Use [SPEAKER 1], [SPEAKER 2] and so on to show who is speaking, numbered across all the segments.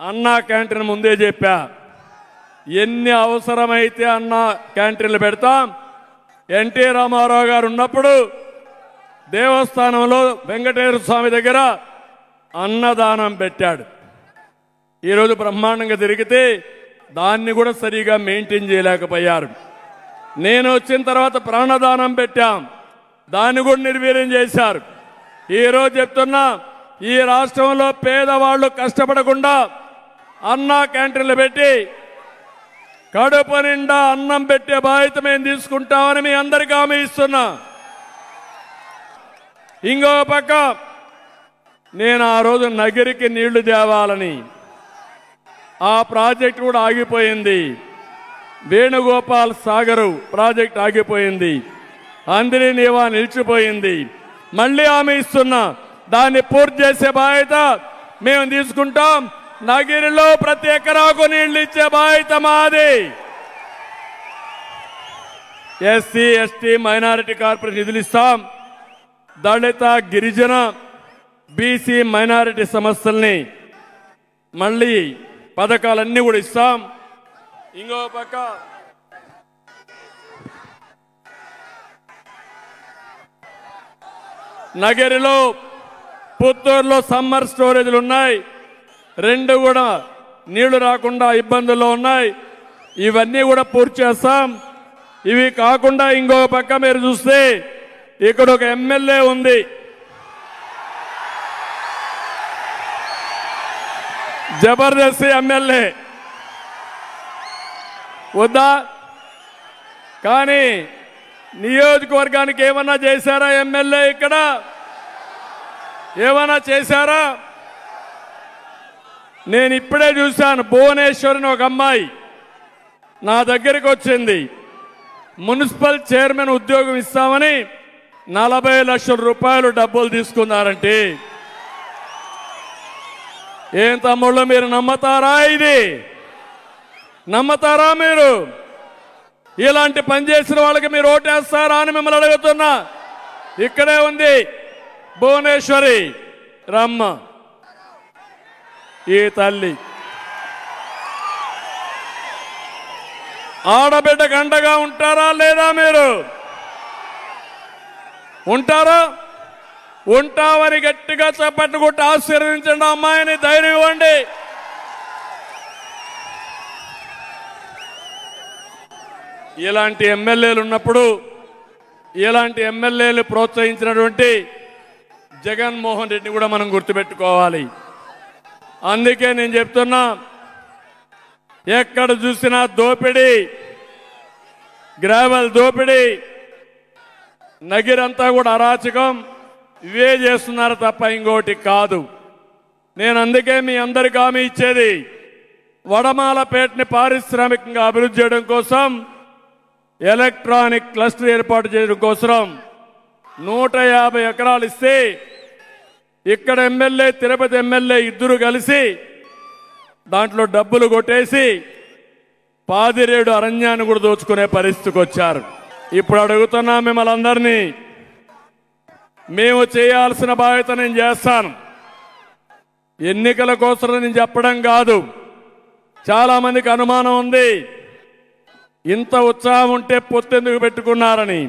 [SPEAKER 1] అన్నా క్యాంటీన్ ముందే చెప్పా, ఎన్ని అవసరమైతే అన్నా క్యాంటీన్లు పెడతాం. ఎన్టీ రామారావు గారు ఉన్నప్పుడు దేవస్థానంలో వెంకటేశ్వర స్వామి దగ్గర అన్నదానం పెట్టాడు. ఈరోజు బ్రహ్మాండంగా తిరిగితే దాన్ని కూడా సరిగా మెయింటైన్ చేయలేకపోయారు. నేను వచ్చిన తర్వాత ప్రాణదానం పెట్టాం, దాన్ని కూడా నిర్వీర్యం చేశారు. ఈరోజు చెప్తున్నా, ఈ రాష్ట్రంలో పేదవాళ్ళు కష్టపడకుండా అన్నా క్యాంటీన్లు పెట్టి కడుపు నిండా అన్నం పెట్టే బాధ్యత మేము తీసుకుంటామని మీ అందరికీ హామీ ఇస్తున్నా. ఇంకో పక్క నేను ఆ రోజు నగిరికి నీళ్లు తేవాలని ఆ ప్రాజెక్ట్ కూడా ఆగిపోయింది. వేణుగోపాల్ సాగర్ ప్రాజెక్ట్ ఆగిపోయింది. అందరి నీవా నిలిచిపోయింది. మళ్ళీ హామీ ఇస్తున్నా, దాన్ని పూర్తి చేసే బాధ్యత మేము తీసుకుంటాం. నగిరిలో ప్రతి ఎకరాకు నీళ్లు ఇచ్చే బాధ్యత మాది. ఎస్సీ ఎస్టీ మైనారిటీ కార్పొరేషన్ నిధులు ఇస్తాం. దళిత గిరిజన బీసీ మైనారిటీ సమస్యల్ని మళ్ళీ పథకాలన్నీ కూడా ఇస్తాం. ఇంకో పక్క నగరిలో పుత్తూరులో సమ్మర్ స్టోరేజ్లు ఉన్నాయి, 2 కూడా నీళ్లు రాకుండా ఇబ్బందుల్లో ఉన్నాయి. ఇవన్నీ కూడా పూర్తి చేస్తాం. ఇవి కాకుండా ఇంకో పక్క మీరు చూస్తే ఇక్కడ ఒక ఎమ్మెల్యే ఉంది, జబర్దస్త్ ఎమ్మెల్యే వద్దా? కానీ నియోజకవర్గానికి ఏమన్నా చేశారా ఎమ్మెల్యే? ఇక్కడ ఏమన్నా చేశారా? నేను ఇప్పుడే చూశాను, భువనేశ్వరిని ఒక అమ్మాయి నా దగ్గరికి వచ్చింది. మున్సిపల్ చైర్మన్ ఉద్యోగం ఇస్తామని 40 లక్షల రూపాయలు డబ్బులు తీసుకున్నారంటే ఏం తమ్ముళ్ళు, మీరు నమ్మతారా? ఇది నమ్మతారా? మీరు ఇలాంటి పని చేసిన వాళ్ళకి మీరు ఓటేస్తారా అని మిమ్మల్ని అడుగుతున్నా. ఇక్కడే ఉంది భువనేశ్వరి రమ్మ, ఈ తల్లి ఆడబిడ్డకు అండగా ఉంటారా లేదా? మీరు ఉంటారా? ఉంటామని గట్టిగా చప్పట్లు కొట్టి ఆశీర్వదించండి అమ్మాయిని, ధైర్యం ఇవ్వండి. ఇలాంటి ఎమ్మెల్యేలు ఉన్నప్పుడు, ఇలాంటి ఎమ్మెల్యేలు ప్రోత్సహించినటువంటి జగన్మోహన్ రెడ్డిని కూడా మనం గుర్తుపెట్టుకోవాలి. అందుకే నేను చెప్తున్నా, ఎక్కడ చూసినా దోపిడీ, గ్రావెల్ దోపిడీ, నగిరంతా కూడా అరాచకం, ఇవే చేస్తున్నారు తప్ప ఇంకోటి కాదు. నేను అందుకే మీ అందరికీ హామీ ఇచ్చేది, వడమాలపేటని పారిశ్రామికంగా అభివృద్ధి చేయడం కోసం, ఎలక్ట్రానిక్ క్లస్టర్ ఏర్పాటు చేయడం కోసం 150 ఎకరాలు ఇస్తే ఇక్కడ ఎమ్మెల్యే, తిరుపతి ఎమ్మెల్యే ఇద్దరు కలిసి దాంట్లో డబ్బులు కొట్టేసి పాదిరేడు అరణ్యాన్ని కూడా దోచుకునే పరిస్థితికి వచ్చారు. ఇప్పుడు అడుగుతున్నా మిమ్మల్ని అందరినీ, మేము చేయాల్సిన బాధ్యత నేను చేస్తాను. ఎన్నికల కోసం నేను చెప్పడం కాదు. చాలా మందికి అనుమానం ఉంది, ఇంత ఉత్సాహం ఉంటే పొత్తు ఎందుకు పెట్టుకున్నారని.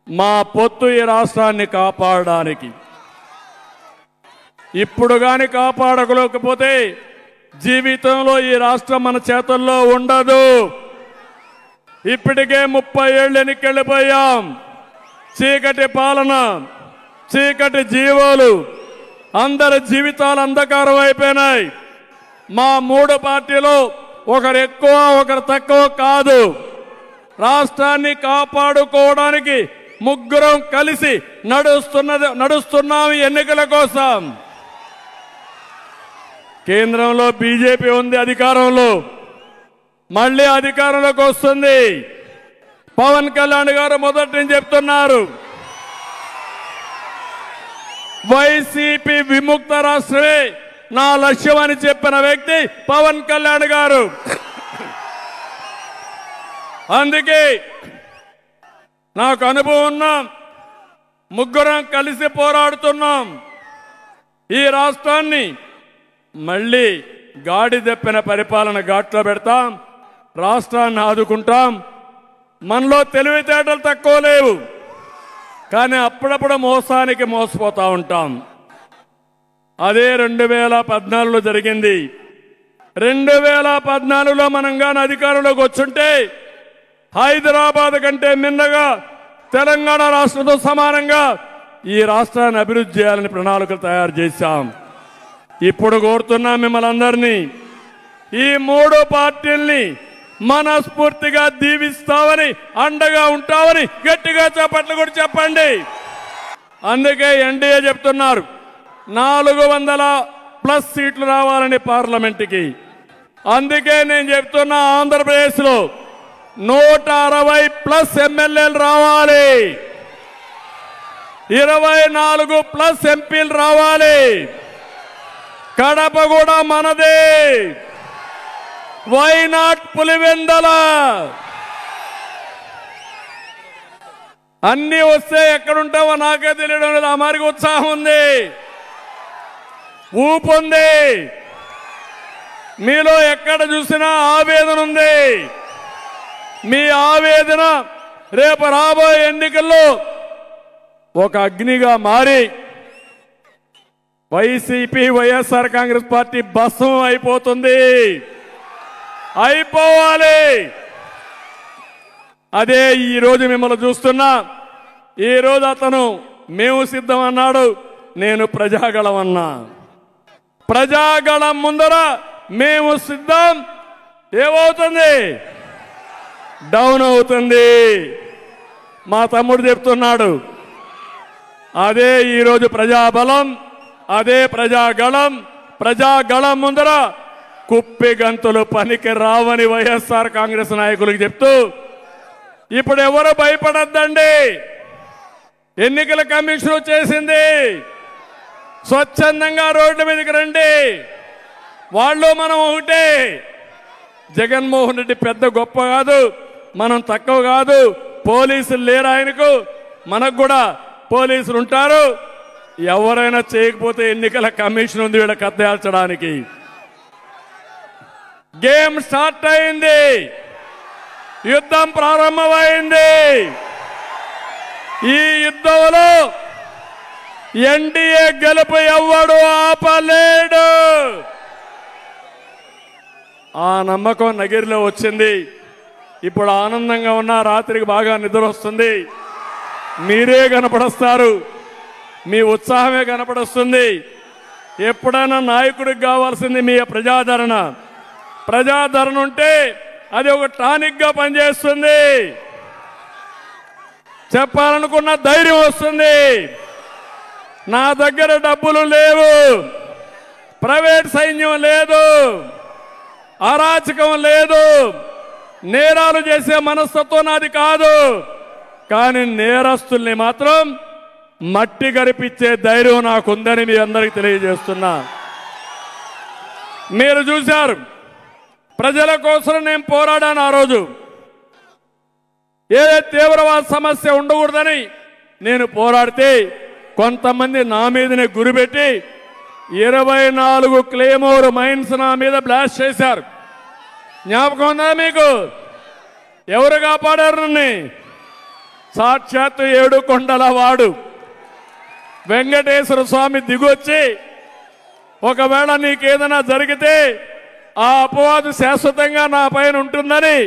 [SPEAKER 1] మా పొత్తు ఈ రాష్ట్రాన్ని కాపాడడానికి. ఇప్పుడు కానీ కాపాడలేకపోతే జీవితంలో ఈ రాష్ట్రం మన చేతుల్లో ఉండదు. ఇప్పటికే 30 ఏళ్ళు ఎన్నికెళ్ళిపోయాం. చీకటి పాలన, చీకటి జీవాలు, అందరి జీవితాలు అంధకారం అయిపోయినాయి. మా 3 పార్టీలు ఒకరు ఎక్కువ ఒకరు తక్కువ కాదు. రాష్ట్రాన్ని కాపాడుకోవడానికి ముగ్గురం కలిసి నడుస్తున్నాం ఎన్నికల కోసం. కేంద్రంలో బీజేపీ ఉంది అధికారంలో, మళ్ళీ అధికారంలోకి వస్తుంది. పవన్ కళ్యాణ్ గారు మొదటి నుంచి చెప్తున్నారు, వైసీపీ విముక్త రాష్ట్రమే నా లక్ష్యం అని చెప్పిన వ్యక్తి పవన్ కళ్యాణ్ గారు. అందుకే నాకు అనుభవం ఉన్నాం, ముగ్గురం కలిసి పోరాడుతున్నాం. ఈ రాష్ట్రాన్ని మళ్ళీ గాడి దప్పిన పరిపాలన ఘాట్లో పెడతాం, రాష్ట్రాన్ని ఆదుకుంటాం. మనలో తెలివితేటలు తక్కువ లేవు, కానీ అప్పుడప్పుడు మోసానికి మోసపోతూ ఉంటాం. అదే 2014లో జరిగింది. 2014లో మనం కానీ అధికారంలోకి వచ్చుంటే హైదరాబాద్ కంటే మిన్నగా తెలంగాణ రాష్ట్రంతో సమానంగా ఈ రాష్ట్రాన్ని అభివృద్ధి చేయాలని ప్రణాళికలు తయారు చేశాం. ఇప్పుడు కోరుతున్నాం మిమ్మల్ని అందరినీ, ఈ 3 పార్టీల్ని మనస్ఫూర్తిగా దీవిస్తామని, అండగా ఉంటామని గట్టిగా చప్పట్లు కూడా చెప్పండి. అందుకే ఎన్డీఏ చెప్తున్నారు 400+ సీట్లు రావాలని పార్లమెంటుకి. అందుకే నేను చెప్తున్నా, ఆంధ్రప్రదేశ్లో 160+ ఎమ్మెల్యేలు రావాలి, 24+ ఎంపీలు రావాలి. కడప కూడా మనదే. Why not Pulivendula? అన్నీ వస్తే ఎక్కడుంటావో నాకే తెలియడం లేదు. ఆ మారికి ఉత్సాహం ఉంది, ఊపు ఉంది, మీలో ఎక్కడ చూసినా ఆవేదన ఉంది. మీ ఆవేదన రేపు రాబోయే ఎన్నికల్లో ఒక అగ్నిగా మారి వైసీపీ వైఎస్ఆర్ కాంగ్రెస్ పార్టీ భస్మం అయిపోతుంది. అయిపోవాలి. అదే ఈరోజు మిమ్మల్ని చూస్తున్నా. ఈరోజు అతను మేము సిద్ధం అన్నాడు, నేను ప్రజాగళం అన్నా. ప్రజాగళం ముందర మేము సిద్ధం ఏమవుతుంది? డౌన్ అవుతుంది. మా తమ్ముడు చెప్తున్నాడు. అదే ఈరోజు ప్రజాబలం, అదే ప్రజాగళం. ప్రజాగళం ముందర కుప్పి గంతులు పనికి రావని వైఎస్ఆర్ కాంగ్రెస్ నాయకులకు చెప్తూ, ఇప్పుడు ఎవరు భయపడద్దండి. ఎన్నికల కమిషన్ చేసింది, స్వచ్ఛందంగా రోడ్ల మీదకి రండి. వాళ్ళు మనం ఒకటే. జగన్మోహన్ రెడ్డి పెద్ద గొప్ప కాదు, మనం తక్కువ కాదు. పోలీసులు లేరు ఆయనకు, మనకు కూడా పోలీసులు ఉంటారు. ఎవరైనా చేయకపోతే ఎన్నికల కమిషన్ ఉంది వీళ్ళ కత్తేల్చడానికి. గేమ్ స్టార్ట్ అయింది, యుద్ధం ప్రారంభమైంది. ఈ యుద్ధంలో ఎన్డీఏ గెలుపు ఎవ్వడు ఆపలేడు. ఆ నమ్మకం నగిరిలో వచ్చింది. ఇప్పుడు ఆనందంగా ఉన్న రాత్రికి బాగా నిద్ర వస్తుంది. మీరే కనపడొస్తారు, మీ ఉత్సాహమే కనపడొస్తుంది. ఎప్పుడైనా నాయకుడికి కావాల్సింది మీ ప్రజాదరణ. ప్రజాదరణ ఉంటే అది ఒక టానిక్ గా పనిచేస్తుంది. చెప్పాలనుకున్న ధైర్యం వస్తుంది. నా దగ్గర డబ్బులు లేవు, ప్రైవేట్ సైన్యం లేదు, అరాచకం లేదు, నేరాలు చేసే మనస్తత్వం నాది కాదు. కానీ నేరస్తుల్ని మాత్రం మట్టి గరిపించే ధైర్యం నాకుందని మీ అందరికీ తెలియజేస్తున్నా. మీరు చూశారు, ప్రజల కోసం నేను పోరాడాను. ఆ రోజు ఏదో తీవ్రవాద సమస్య ఉండకూడదని నేను పోరాడితే కొంతమంది నా మీదనే గురిపెట్టి 24 క్లేమోర్ మైన్స్ నా మీద బ్లాస్ట్ చేశారు. జ్ఞాపకం ఉందా మీకు? ఎవరు కాపాడారు నన్ను? సాక్షాత్తు 7 కొండల వాడు వెంకటేశ్వర స్వామి దిగొచ్చి, ఒకవేళ నీకేదైనా జరిగితే ఆ అపవాదు శాశ్వతంగా నా పైన ఉంటుందని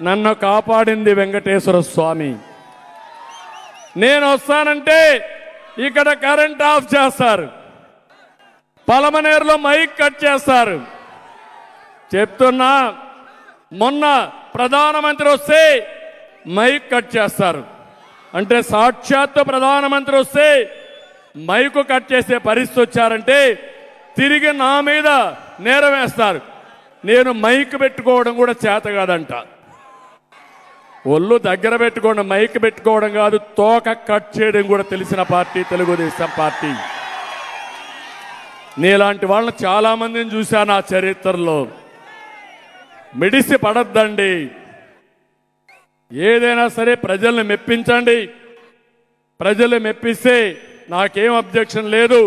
[SPEAKER 1] నన్ను కాపాడింది వెంకటేశ్వర స్వామి. నేను వస్తానంటే ఇక్కడ కరెంట్ ఆఫ్ చేస్తారు, పలమనేరులో మైక్ కట్ చేస్తారు. చెప్తున్నా, మొన్న ప్రధానమంత్రి వస్తే మైక్ కట్ చేస్తారు. అంటే సాక్షాత్తు ప్రధానమంత్రి వస్తే మైకు కట్ చేసే పరిస్థితి వచ్చారంటే తిరిగి నా మీద నేరం వేస్తారు. నేను మైక్ పెట్టుకోవడం కూడా చేత కాదంట. ఒళ్ళు దగ్గర పెట్టుకోవడం, మైక్ పెట్టుకోవడం కాదు, తోక కట్ చేయడం కూడా తెలిసిన పార్టీ తెలుగుదేశం పార్టీ. నీలాంటి వాళ్ళని చాలా మందిని చూశాను ఆ చరిత్రలో. మిడిసి పడద్దండి. ఏదైనా సరే ప్రజల్ని మెప్పించండి. ప్రజలు మెప్పిస్తే నాకేం అబ్జెక్షన్ లేదు.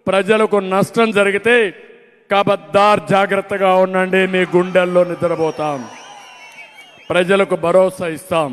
[SPEAKER 1] ప్రజలకు నష్టం జరిగితే కబద్దార్ జాగ్రత్తగా ఉండండి, మీ గుండెల్లో నిద్రపోతాం, ప్రజలకు భరోసా ఇస్తాం.